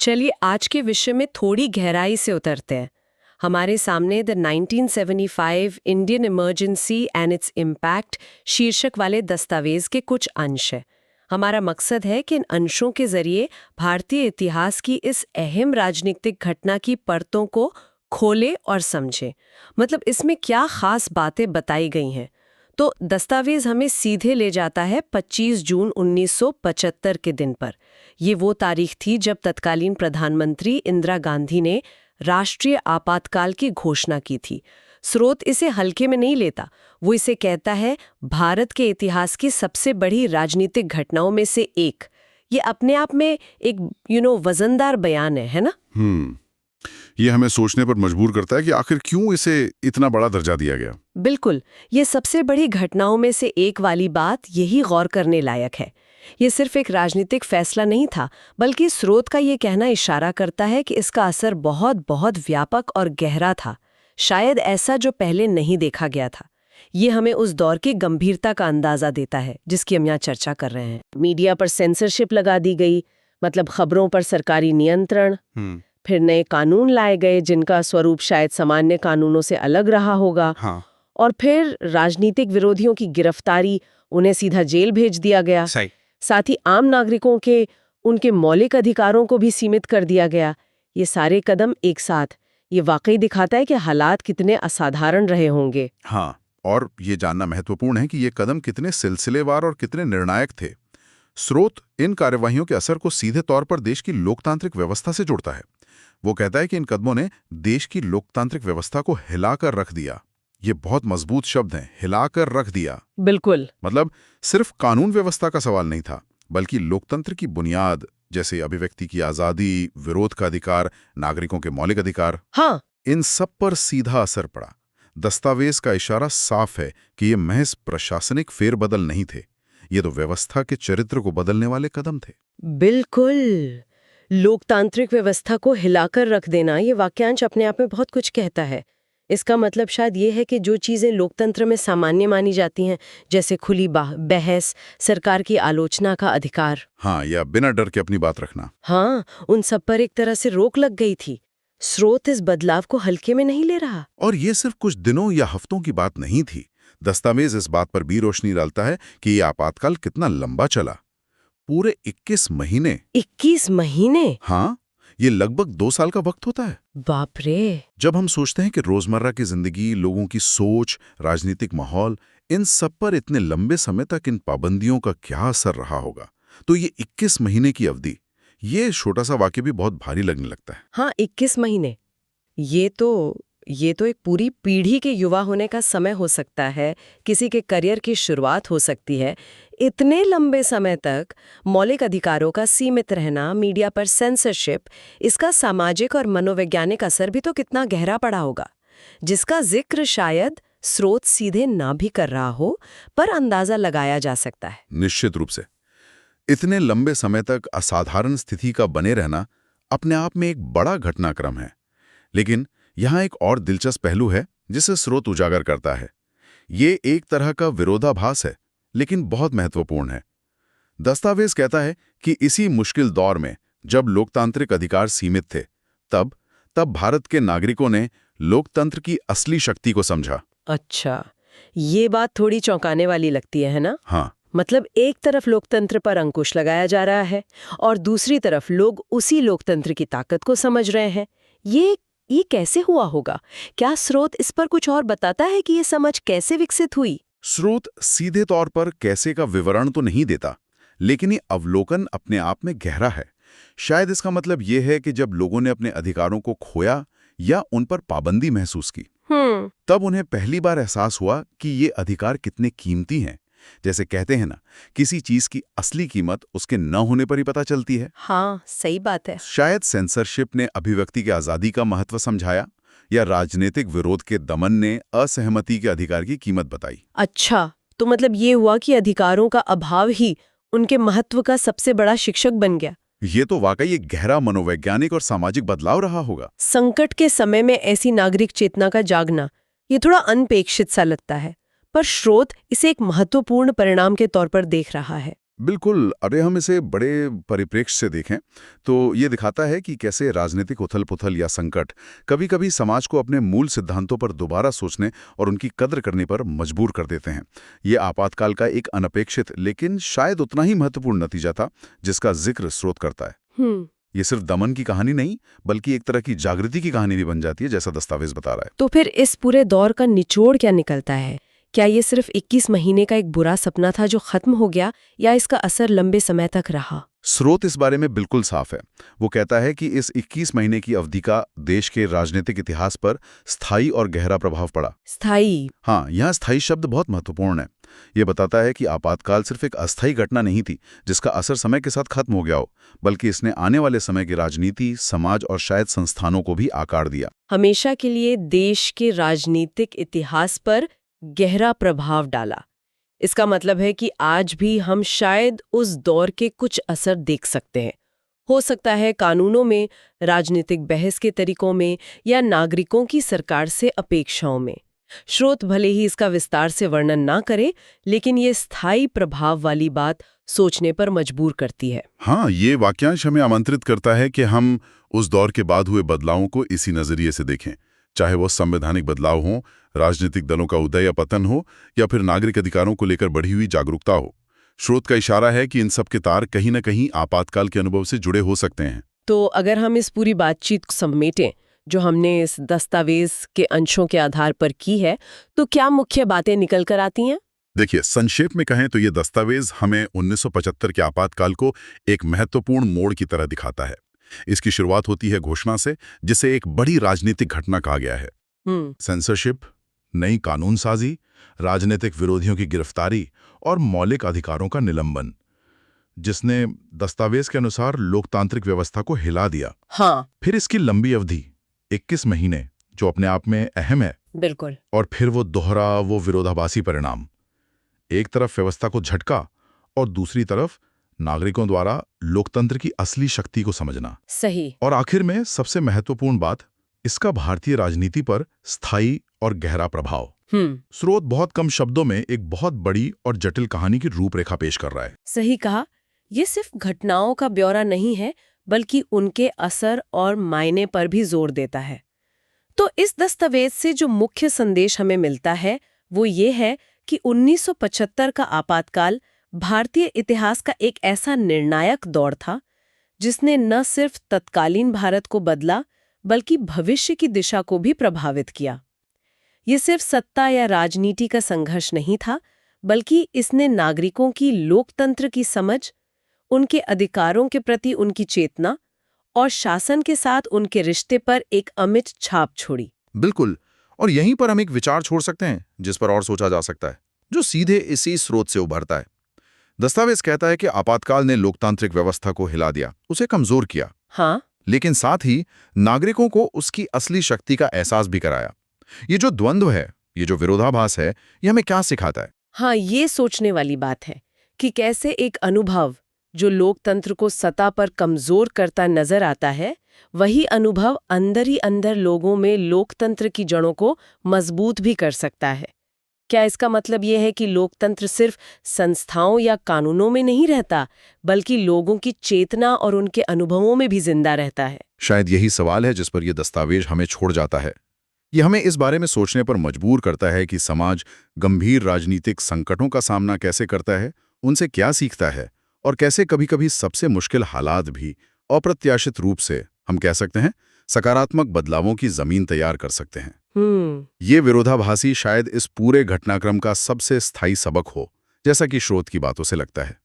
चलिए आज के विषय में थोड़ी गहराई से उतरते हैं। हमारे सामने the 1975 Indian emergency and its impact शीर्षक वाले दस्तावेज के कुछ अंश हैं। हमारा मकसद है कि इन अंशों के जरिए भारतीय इतिहास की इस अहम राजनीतिक घटना की परतों को खोले और समझें। मतलब इसमें क्या खास बातें बताई गई हैं। तो दस्तावेज हमें सीधे ले जाता है 25 जून 1975 के दिन पर। ये वो तारीख थी जब तत्कालीन प्रधानमंत्री इंदिरा गांधी ने राष्ट्रीय आपातकाल की घोषणा की थी। स्रोत इसे हल्के में नहीं लेता, वो इसे कहता है भारत के इतिहास की सबसे बड़ी राजनीतिक घटनाओं में से एक। ये अपने आप में एक वजनदार बयान है ना? ये हमें सोचने पर मजबूर करता है कि आखिर क्यों इसे इतना बड़ा दर्जा दिया गया। बिल्कुल, ये सबसे बड़ी घटनाओं में से एक वाली बात यही गौर करने लायक है। ये सिर्फ एक राजनीतिक फैसला नहीं था, बल्कि स्रोत का ये कहना इशारा करता है कि इसका असर बहुत बहुत व्यापक और गहरा था, शायद ऐसा जो पहले नहीं देखा गया था। ये हमें उस दौर की गंभीरता का अंदाजा देता है जिसकी हम यहाँ चर्चा कर रहे हैं। मीडिया पर सेंसरशिप लगा दी गई, मतलब खबरों पर सरकारी नियंत्रण। फिर नए कानून लाए गए जिनका स्वरूप शायद सामान्य कानूनों से अलग रहा होगा। और फिर राजनीतिक विरोधियों की गिरफ्तारी, उन्हें सीधा जेल भेज दिया गया। साथ ही आम नागरिकों के उनके मौलिक अधिकारों को भी सीमित कर दिया गया। ये सारे कदम एक साथ, ये वाकई दिखाता है कि हालात कितने असाधारण रहे होंगे। हाँ, और ये जानना महत्वपूर्ण है कि ये कदम कितने सिलसिलेवार और कितने निर्णायक थे। स्रोत इन कार्यवाहियों के असर को सीधे तौर पर देश की लोकतांत्रिक व्यवस्था से जोड़ता है। वो कहता है कि इन कदमों ने देश की लोकतांत्रिक व्यवस्था को हिलाकर रख दिया। ये बहुत मजबूत शब्द हैं, हिलाकर रख दिया। बिल्कुल। मतलब सिर्फ कानून व्यवस्था का सवाल नहीं था, बल्कि लोकतंत्र की बुनियाद जैसे अभिव्यक्ति की आजादी, विरोध का अधिकार, नागरिकों के मौलिक अधिकार, हाँ, इन सब पर सीधा असर पड़ा। दस्तावेज का इशारा साफ है कि ये महज प्रशासनिक फेरबदल नहीं थे, ये तो व्यवस्था के चरित्र को बदलने वाले कदम थे। बिल्कुल। लोकतांत्रिक व्यवस्था को हिलाकर रख देना, ये वाक्यांश अपने आप में बहुत कुछ कहता है। इसका मतलब शायद ये है कि जो चीजें लोकतंत्र में सामान्य मानी जाती हैं, जैसे खुली बहस, सरकार की आलोचना का अधिकार, हाँ, या बिना डर के अपनी बात रखना, हाँ, उन सब पर एक तरह से रोक लग गई थी। स्रोत इस बदलाव को हल्के में नहीं ले रहा। और ये सिर्फ कुछ दिनों या हफ्तों की बात नहीं थी। दस्तावेज इस बात पर भी रोशनी डालता है कि ये आपातकाल कितना लंबा चला। पूरे 21 महीने। 21 महीने? हाँ, ये लगभग 2 साल का वक्त होता है। बाप रे। जब हम सोचते हैं कि रोजमर्रा की जिंदगी, लोगों की सोच, राजनीतिक माहौल, इन सब पर इतने लंबे समय तक इन पाबंदियों का क्या असर रहा होगा, तो ये 21 महीने की अवधि, ये छोटा सा वाक्य भी बहुत भारी लगने लगता है। हाँ, 21 महीने। ये तो एक पूरी पीढ़ी के युवा होने का समय हो सकता है, किसी के करियर की शुरुआत हो सकती है। इतने लंबे समय तक मौलिक अधिकारों का सीमित रहना, मीडिया पर सेंसरशिप, इसका सामाजिक और मनोवैज्ञानिक असर भी तो कितना गहरा पड़ा होगा, जिसका जिक्र शायद स्रोत सीधे ना भी कर रहा हो, पर अंदाजा लगाया जा सकता है। निश्चित रूप से इतने लंबे समय तक असाधारण स्थिति का बने रहना अपने आप में एक बड़ा घटनाक्रम है। लेकिन यहाँ एक और दिलचस्प पहलू है जिसे स्रोत उजागर करता है। ये एक तरह का विरोधाभास है, लेकिन बहुत महत्वपूर्ण है। दस्तावेज कहता है कि इसी मुश्किल दौर में, जब लोकतांत्रिक अधिकार सीमित थे, तब भारत के नागरिकों ने लोकतंत्र की असली शक्ति को समझा। अच्छा, ये बात थोड़ी चौंकाने वाली लगती है ना? हाँ, मतलब एक तरफ लोकतंत्र पर अंकुश लगाया जा रहा है और दूसरी तरफ लोग उसी लोकतंत्र की ताकत को समझ रहे हैं। ये कैसे हुआ होगा? क्या स्रोत इस पर कुछ और बताता है कि ये समझ कैसे विकसित हुई? स्रोत सीधे तौर पर कैसे का विवरण तो नहीं देता, लेकिन ये अवलोकन अपने आप में गहरा है। शायद इसका मतलब ये है कि जब लोगों ने अपने अधिकारों को खोया या उन पर पाबंदी महसूस की, तब उन्हें पहली बार एहसास हुआ कि ये अधिकार कितने कीमती हैं। जैसे कहते हैं ना, किसी चीज की असली कीमत उसके न होने पर ही पता चलती है। हाँ, सही बात है। शायद सेंसरशिप ने अभिव्यक्ति की आजादी का महत्व समझाया, या राजनीतिक विरोध के दमन ने असहमति के अधिकार की कीमत बताई। अच्छा, तो मतलब ये हुआ कि अधिकारों का अभाव ही उनके महत्व का सबसे बड़ा शिक्षक बन गया। ये तो वाकई एक गहरा मनोवैज्ञानिक और सामाजिक बदलाव रहा होगा। संकट के समय में ऐसी नागरिक चेतना का जागना, ये थोड़ा अनपेक्षित सा लगता है, पर स्रोत इसे एक महत्वपूर्ण परिणाम के तौर पर देख रहा है। बिल्कुल। अरे हम इसे बड़े परिप्रेक्ष्य से देखें तो ये दिखाता है कि कैसे राजनीतिक उथल-पुथल या संकट कभी-कभी समाज को अपने मूल सिद्धांतों पर दोबारा सोचने और उनकी कद्र करने पर मजबूर कर देते हैं। ये आपातकाल का एक अनपेक्षित लेकिन शायद उतना ही महत्वपूर्ण नतीजा था जिसका जिक्र स्रोत करता है। ये सिर्फ दमन की कहानी नहीं बल्कि एक तरह की जागृति की कहानी भी बन जाती है, जैसा दस्तावेज बता रहा है। तो फिर इस पूरे दौर का निचोड़ क्या निकलता है? क्या ये सिर्फ 21 महीने का एक बुरा सपना था जो खत्म हो गया, या इसका असर लंबे समय तक रहा? स्रोत इस बारे में बिल्कुल साफ है। वो कहता है कि इस 21 महीने की अवधि का देश के राजनीतिक इतिहास पर स्थायी और गहरा प्रभाव पड़ा। स्थायी? हाँ, यहाँ स्थायी शब्द बहुत महत्वपूर्ण है। ये बताता है कि आपातकाल सिर्फ एक अस्थायी घटना नहीं थी जिसका असर समय के साथ खत्म हो गया हो, बल्कि इसने आने वाले समय की राजनीति, समाज और शायद संस्थानों को भी आकार दिया। हमेशा के लिए देश के राजनीतिक इतिहास पर गहरा प्रभाव डाला। इसका मतलब है कि आज भी हम शायद उस दौर के कुछ असर देख सकते हैं। हो सकता है कानूनों में, राजनीतिक बहस के तरीकों में, या नागरिकों की सरकार से अपेक्षाओं में। स्रोत भले ही इसका विस्तार से वर्णन ना करे, लेकिन ये स्थायी प्रभाव वाली बात सोचने पर मजबूर करती है। हाँ, ये वाक्यांश हमें आमंत्रित करता है कि हम उस दौर के बाद हुए बदलावों को इसी नजरिए से देखें, चाहे वो संवैधानिक बदलाव हो, राजनीतिक दलों का उदय या पतन हो, या फिर नागरिक अधिकारों को लेकर बढ़ी हुई जागरूकता हो। स्रोत का इशारा है कि इन सब के तार कहीं न कहीं आपातकाल के अनुभव से जुड़े हो सकते हैं। तो अगर हम इस पूरी बातचीत को समेटें जो हमने इस दस्तावेज के अंशों के आधार पर की है, तो क्या मुख्य बातें निकल कर आती हैं? देखिए, संक्षेप में कहें तो ये दस्तावेज हमें 1975 के आपातकाल को एक महत्वपूर्ण मोड़ की तरह दिखाता है। इसकी शुरुआत होती है घोषणा से, जिसे एक बड़ी राजनीतिक घटना कहा गया है। सेंसरशिप, नई कानून साजी, राजनीतिक विरोधियों की गिरफ्तारी और मौलिक अधिकारों का निलंबन, जिसने दस्तावेज के अनुसार लोकतांत्रिक व्यवस्था को हिला दिया। हाँ, फिर इसकी लंबी अवधि 21 महीने, जो अपने आप में अहम है। बिल्कुल। और फिर वो विरोधाभासी परिणाम, एक तरफ व्यवस्था को झटका और दूसरी तरफ नागरिकों द्वारा लोकतंत्र की असली शक्ति को समझना। सही। और आखिर में सबसे महत्वपूर्ण बात, इसका भारतीय राजनीति पर स्थायी और गहरा प्रभाव। स्रोत बहुत कम शब्दों में एक बहुत बड़ी और जटिल कहानी की रूपरेखा पेश कर रहा है। सही कहा। ये सिर्फ घटनाओं का ब्यौरा नहीं है, बल्कि उनके असर और मायने पर भी जोर देता है। तो इस दस्तावेज से जो मुख्य संदेश हमें मिलता है वो ये है कि 1975 का आपातकाल भारतीय इतिहास का एक ऐसा निर्णायक दौर था जिसने न सिर्फ तत्कालीन भारत को बदला, बल्कि भविष्य की दिशा को भी प्रभावित किया। ये सिर्फ सत्ता या राजनीति का संघर्ष नहीं था, बल्कि इसने नागरिकों की लोकतंत्र की समझ, उनके अधिकारों के प्रति उनकी चेतना और शासन के साथ उनके रिश्ते पर एक अमिट छाप छोड़ी। बिल्कुल। और यहीं पर हम एक विचार छोड़ सकते हैं जिस पर और सोचा जा सकता है, जो सीधे इसी स्रोत से उभरता है। दस्तावेज कहता है कि आपातकाल ने लोकतांत्रिक व्यवस्था को हिला दिया, उसे कमजोर किया। हाँ, लेकिन साथ ही नागरिकों को उसकी असली शक्ति का एहसास भी कराया। ये जो द्वंद्व है, ये जो विरोधाभास है, ये हमें क्या सिखाता है? हाँ, ये सोचने वाली बात है कि कैसे एक अनुभव जो लोकतंत्र को सत्ता पर कमजोर करता नजर आता है, वही अनुभव अंदर ही अंदर लोगों में लोकतंत्र की जड़ों को मजबूत भी कर सकता है। क्या इसका मतलब ये है कि लोकतंत्र सिर्फ संस्थाओं या कानूनों में नहीं रहता, बल्कि लोगों की चेतना और उनके अनुभवों में भी जिंदा रहता है? शायद यही सवाल है जिस पर यह दस्तावेज हमें छोड़ जाता है। ये हमें इस बारे में सोचने पर मजबूर करता है कि समाज गंभीर राजनीतिक संकटों का सामना कैसे करता है, उनसे क्या सीखता है, और कैसे कभी-कभी सबसे मुश्किल हालात भी अप्रत्याशित रूप से, हम कह सकते हैं, सकारात्मक बदलावों की जमीन तैयार कर सकते हैं। ये विरोधाभासी शायद इस पूरे घटनाक्रम का सबसे स्थायी सबक हो, जैसा कि स्रोत की बातों से लगता है।